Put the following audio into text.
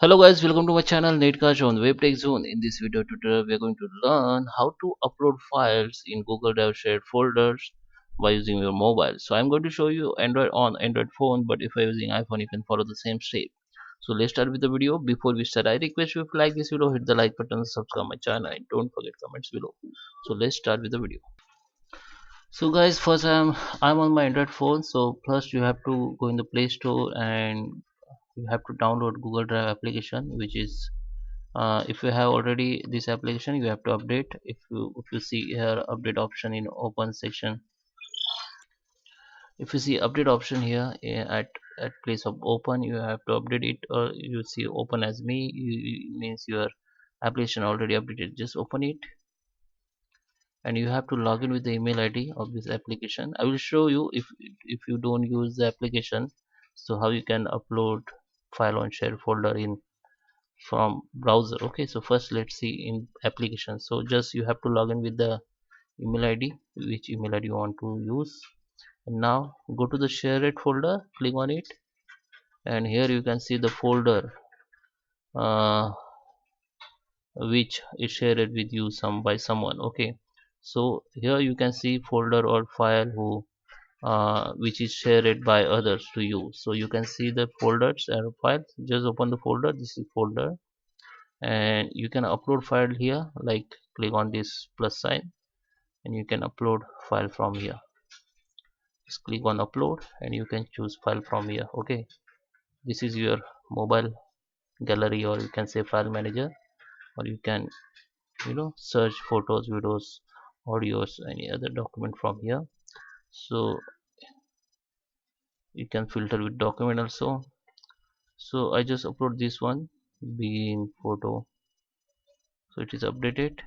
Hello guys, welcome to my channel NetCast on WebTech Zone. In this video tutorial, we are going to learn how to upload files in Google Drive shared folders by using your mobile. So I'm going to show you Android on Android phone, but if you're using iPhone, you can follow the same step. So let's start with the video. Before we start, I request you if you like this video, hit the like button, subscribe my channel, and don't forget comments below. So let's start with the video. So guys, first I'm on my Android phone. So first you have to go in the Play Store and you have to download Google Drive application, which is if you have already this application you have to update. If you see here update option in open section, if you see update option here at place of open, you have to update it, or you see open as me, means your application already updated. Just open it and you have to log in with the email id of this application. I will show you if you don't use the application, so how you can upload file on share folder in from browser. Okay, so first let's see in application. So just you have to log in with the email id, which email id you want to use. And now go to the share it folder, click on it, and here you can see the folder uh, which is shared with you by someone. Okay, so here you can see folder or file who which is shared by others to you. So you can see the folders and files. Just open the folder, this is folder, and you can upload file here, like click on this plus sign and you can upload file from here. Just click on upload and you can choose file from here. Okay, this is your mobile gallery, or you can say file manager, or you can search photos, videos, audios, any other document from here. So you can filter with document also. So I just upload this one, being photo, so it is updated.